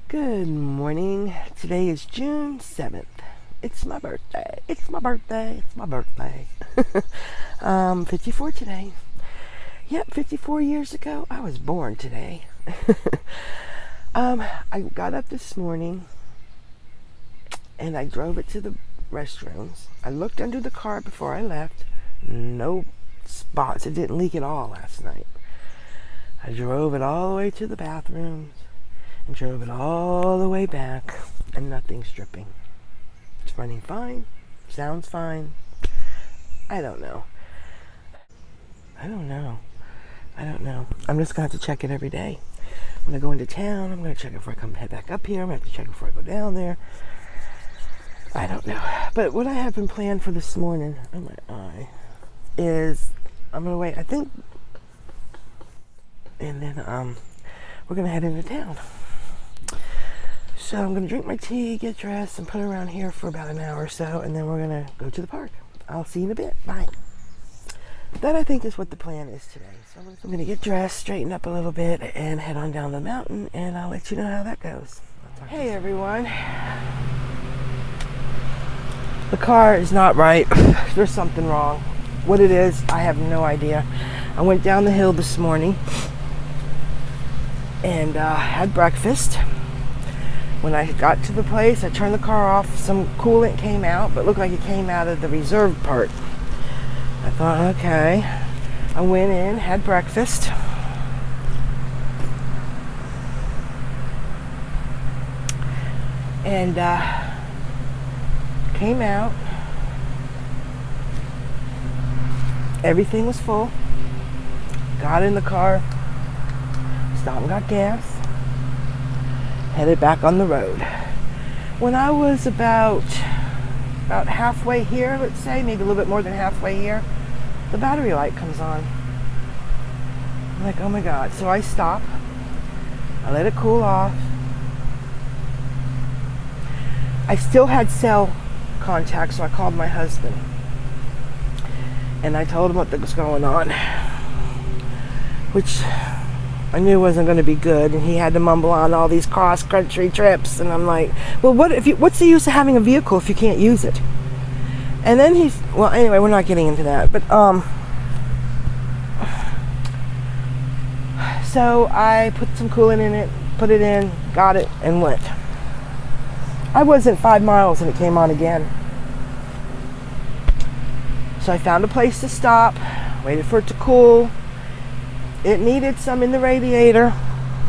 Good morning. Today is June 7th. It's my birthday. It's my birthday. It's my birthday. 54 today. Yep, 54 years ago, I was born today. I got up this morning and I drove it to the restrooms. I looked under the car before I left. No spots. It didn't leak at all last night. I drove it all the way to the bathrooms and drove it all the way back, and nothing's dripping. It's running fine. Sounds fine. I don't know. I'm just going to have to check it every day. When I go into town, I'm going to check it before I head back up here. I'm going to have to check it before I go down there. I don't know. But what I have been planned for this morning, oh my eye, is I'm going to wait, I think, and then we're going to head into town. So I'm going to drink my tea, get dressed, and put it around here for about an hour or so, and then we're going to go to the park. I'll see you in a bit. Bye. That, I think, is what the plan is today. So I'm going to get dressed, straighten up a little bit, and head on down the mountain, and I'll let you know how that goes. Hey, everyone. The car is not right. There's something wrong. What it is, I have no idea. I went down the hill this morning and had breakfast. When I got to the place, I turned the car off. Some coolant came out, but it looked like it came out of the reserve part. I thought, okay. I went in, had breakfast. And came out. Everything was full. Got in the car. Stopped and got gas. Headed back on the road. When I was about halfway here, let's say, maybe a little bit more than halfway here, the battery light comes on. I'm like, oh my God. So I stop. I let it cool off. I still had cell contact, so I called my husband. And I told him what was going on, which I knew wasn't going to be good, and he had to mumble on all these cross-country trips, and I'm like, well, what's the use of having a vehicle if you can't use it? And then well, anyway, we're not getting into that, but so I put some coolant in it, put it in, got it, and went. I wasn't 5 miles and it came on again. So I found a place to stop, waited for it to cool. It needed some in the radiator.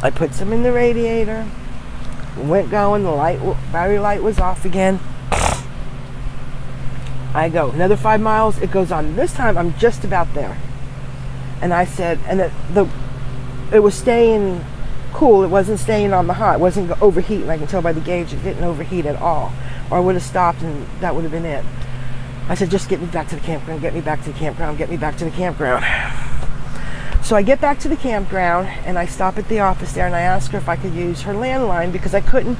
I put some in the radiator. Went going. The battery light was off again. I go another 5 miles. It goes on. This time I'm just about there. And I said, and it was staying cool. It wasn't staying on the hot. It wasn't overheating. I can tell by the gauge it didn't overheat at all. Or I would have stopped and that would have been it. I said, just get me back to the campground. Get me back to the campground. Get me back to the campground. So I get back to the campground and I stop at the office there and I ask her if I could use her landline because I couldn't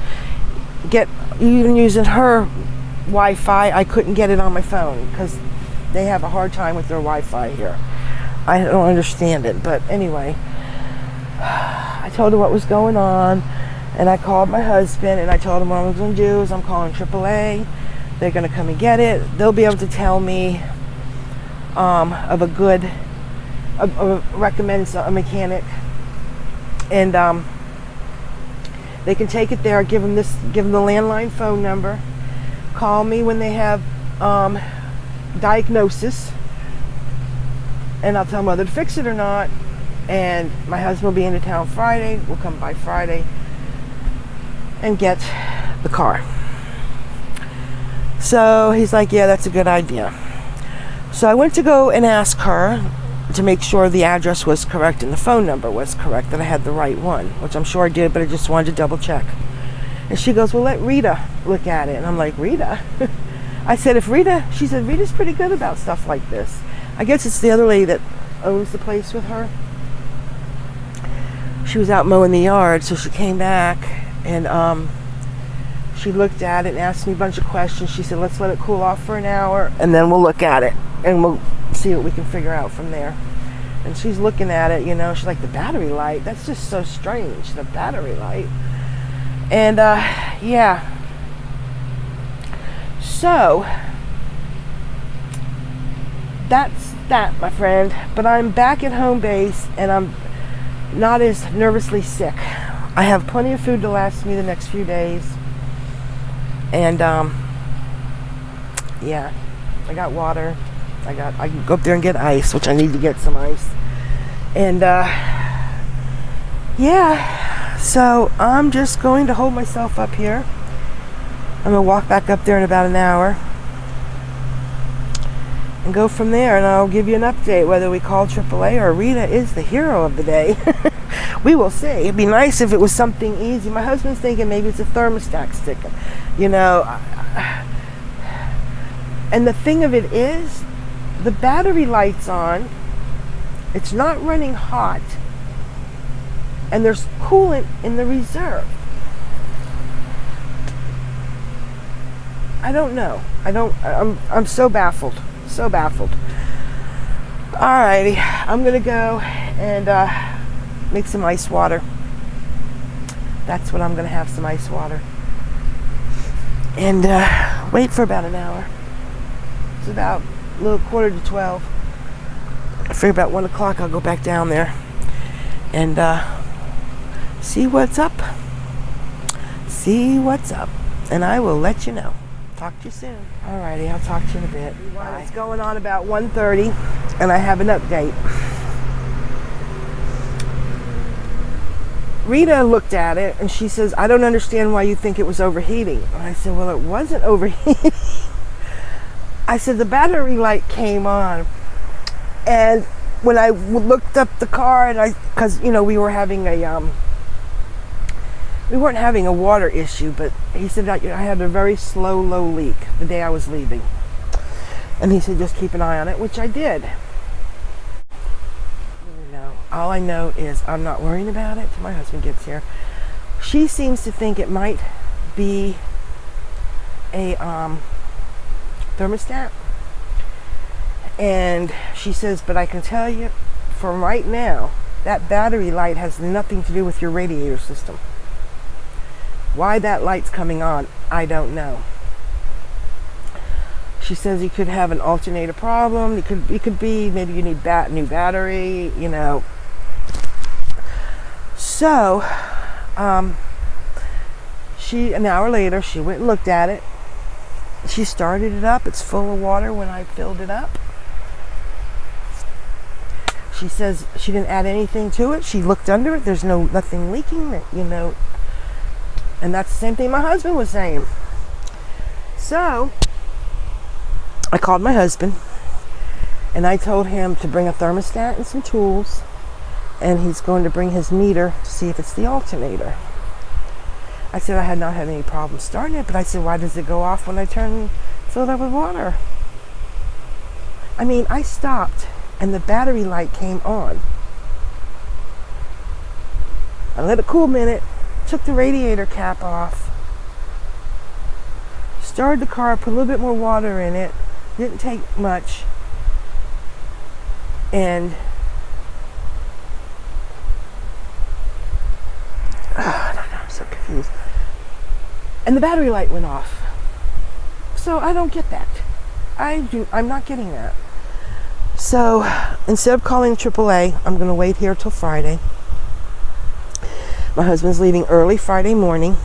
get, even using her Wi-Fi, I couldn't get it on my phone because they have a hard time with their Wi-Fi here. I don't understand it, but anyway, I told her what was going on and I called my husband and I told him what I was going to do is I'm calling AAA. They're going to come and get it. They'll be able to tell me of a good recommends a mechanic, and they can take it there. Give them the landline phone number. Call me when they have diagnosis, and I'll tell them whether to fix it or not. And my husband will be into town Friday. We'll come by Friday and get the car. So he's like, yeah, that's a good idea. So I went to go and ask her to make sure the address was correct and the phone number was correct, that I had the right one, which I'm sure I did, but I just wanted to double check. And she goes, well, let Rita look at it. And I'm like, Rita? I said, she said, Rita's pretty good about stuff like this. I guess it's the other lady that owns the place with her. She was out mowing the yard, so she came back and she looked at it and asked me a bunch of questions. She said, let's let it cool off for an hour and then we'll look at it and we'll see what we can figure out from there. And she's looking at it, she's like, the battery light, that's just so strange, the battery light. And yeah. So that's that, my friend. But I'm back at home base, and I'm not as nervously sick. I have plenty of food to last me the next few days. And yeah, I got water. I can go up there and get ice, which I need to get some ice. And yeah, so I'm just going to hold myself up here. I'm gonna walk back up there in about an hour and go from there, and I'll give you an update whether we call AAA or Rita is the hero of the day. We will see. It'd be nice if it was something easy. My husband's thinking maybe it's a thermostat sticking, you know. And the thing of it is, the battery light's on, it's not running hot, and there's coolant in the reserve. I don't know. I'm so baffled. So baffled. Alrighty, I'm gonna go and make some ice water. That's what I'm gonna have, some ice water. And wait for about an hour. It's about a little 11:45. I figure about 1 o'clock I'll go back down there and see what's up. See what's up. And I will let you know. Talk to you soon. Alrighty, I'll talk to you in a bit. Bye. It's going on about 1:30, and I have an update. Rita looked at it, and she says, I don't understand why you think it was overheating. And I said, well, it wasn't overheating. I said, the battery light came on, and when I looked up the car, and because, you know, we weren't having a water issue, but he said I had a very slow, low leak the day I was leaving. And he said, just keep an eye on it, which I did. All I know is I'm not worrying about it till my husband gets here. She seems to think it might be a thermostat. And she says, but I can tell you, for right now, that battery light has nothing to do with your radiator system. Why that light's coming on, I don't know. She says you could have an alternator problem. It could be maybe you need new battery, you know. So, an hour later, she went and looked at it. She started it up. It's full of water when I filled it up. She says she didn't add anything to it. She looked under it. There's nothing leaking, you know. And that's the same thing my husband was saying. So, I called my husband, and I told him to bring a thermostat and some tools, and he's going to bring his meter to see if it's the alternator. I said I had not had any problem starting it, but I said, why does it go off when I fill it up with water? I mean, I stopped, and the battery light came on. I let it cool a minute, took the radiator cap off, started the car, put a little bit more water in it, didn't take much, and I don't know, I'm so confused. And the battery light went off. So I don't get that. I'm not getting that. So instead of calling AAA, I'm going to wait here till Friday. My husband's leaving early Friday morning,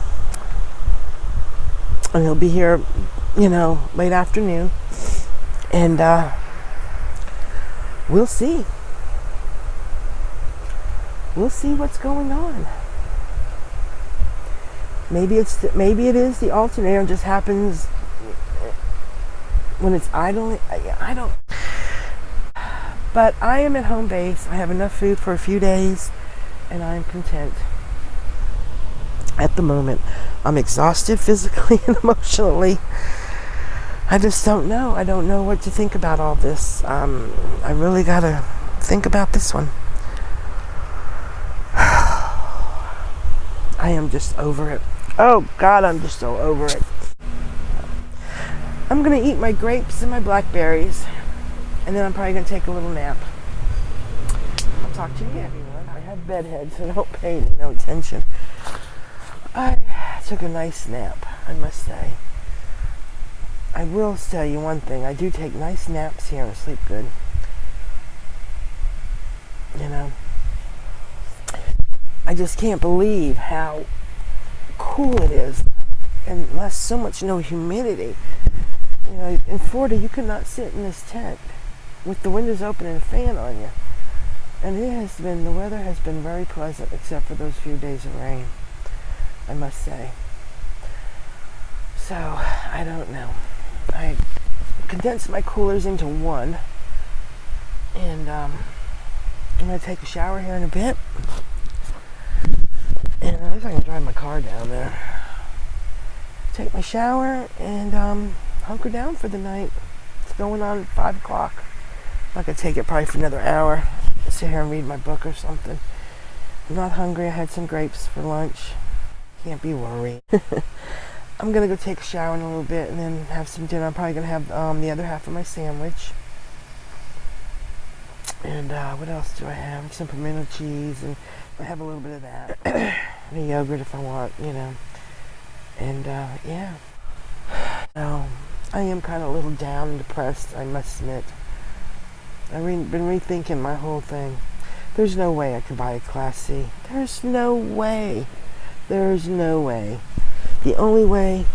and he'll be here, you know, late afternoon, and we'll see. We'll see what's going on. Maybe it is the alternator, and just happens when it's idling. I don't. But I am at home base. I have enough food for a few days, and I'm content. At the moment, I'm exhausted physically and emotionally. I just don't know. I don't know what to think about all this. I really gotta think about this one. I am just over it. Oh God, I'm just so over it. I'm gonna eat my grapes and my blackberries, and then I'm probably gonna take a little nap. I'll talk to you, everyone. I have bedhead, so don't pay me no attention. took a nice nap, I must say. I will tell you one thing. I do take nice naps here and sleep good. You know, I just can't believe how cool it is, and so much no humidity. You know, in Florida, you could not sit in this tent with the windows open and a fan on you. And the weather has been very pleasant, except for those few days of rain, I must say. So, I don't know. I condensed my coolers into one, and I'm going to take a shower here in a bit, and at least I can drive my car down there. Take my shower and hunker down for the night. It's going on at 5 o'clock. I'm going to take it probably for another hour. Sit here and read my book or something. I'm not hungry. I had some grapes for lunch. Can't be worried. I'm going to go take a shower in a little bit and then have some dinner. I'm probably going to have the other half of my sandwich. And what else do I have? Some pimento cheese, and I have a little bit of that. And a yogurt if I want, you know. And yeah. So, I am kind of a little down and depressed, I must admit. I've been rethinking my whole thing. There's no way I could buy a Class C. There's no way. There's no way. The only way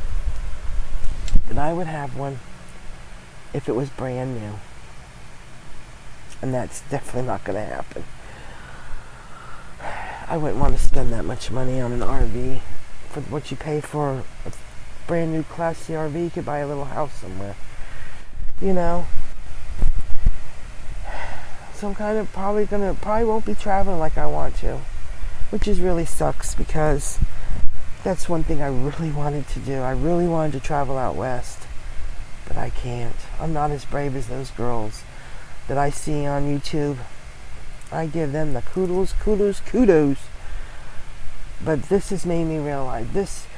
that I would have one if it was brand new. And that's definitely not going to happen. I wouldn't want to spend that much money on an RV. For what you pay for a brand new Class C RV, you could buy a little house somewhere. You know? So I'm kind of probably won't be traveling like I want to, which is really sucks, because that's one thing I really wanted to do. I really wanted to travel out west, but I can't. I'm not as brave as those girls that I see on YouTube. I give them the kudos. But this has made me realize this.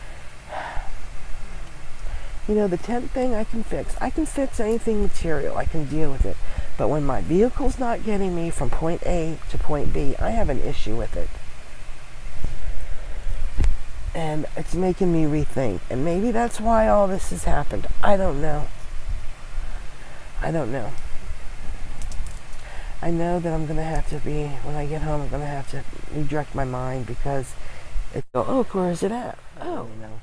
You know, the tent thing I can fix. I can fix anything material. I can deal with it. But when my vehicle's not getting me from point A to point B, I have an issue with it. And it's making me rethink. And maybe that's why all this has happened. I don't know. I know that I'm going to have to be, when I get home, I'm going to have to redirect my mind, because it's, oh, where is it at? Oh, you know,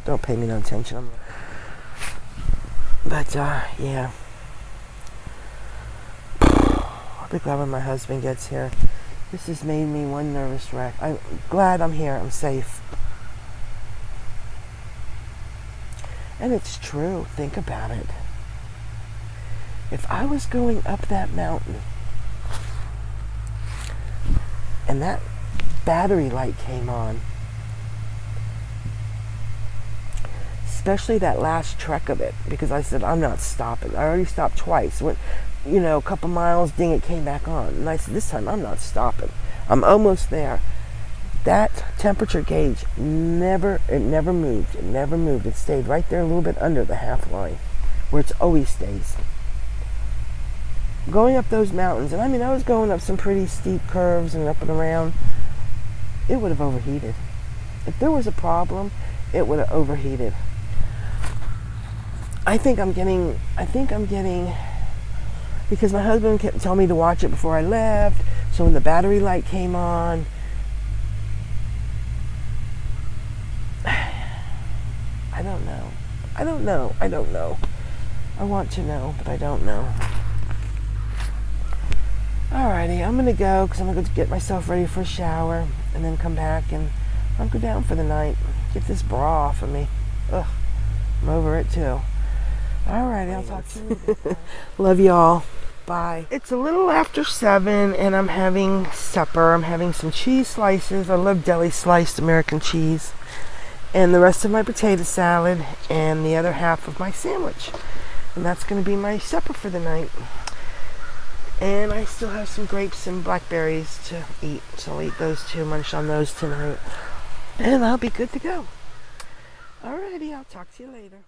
don't pay me no attention. But, yeah. I'll be glad when my husband gets here. This has made me one nervous wreck. I'm glad I'm here. I'm safe. And it's true. Think about it. If I was going up that mountain and that battery light came on, especially that last trek of it, because I said, I'm not stopping. I already stopped twice. Went, you know, a couple miles, ding, it came back on. And I said, this time I'm not stopping. I'm almost there. That temperature gauge never moved. It never moved. It stayed right there a little bit under the half line, where it always stays. Going up those mountains, and I mean, I was going up some pretty steep curves and up and around, it would have overheated. If there was a problem, it would have overheated. I think I'm getting, because my husband kept telling me to watch it before I left, so when the battery light came on, I don't know. I want to know, but I don't know. Alrighty, I'm going to go, because I'm going to get myself ready for a shower, and then come back and hunker down for the night. Get this bra off of me. Ugh, I'm over it too. Alrighty, I'll talk to you later. Love y'all. Bye. It's a little after 7, and I'm having supper. I'm having some cheese slices. I love deli sliced American cheese. And the rest of my potato salad, and the other half of my sandwich. And that's going to be my supper for the night. And I still have some grapes and blackberries to eat, so I'll eat those too, munch on those tonight. And I'll be good to go. Alrighty, I'll talk to you later.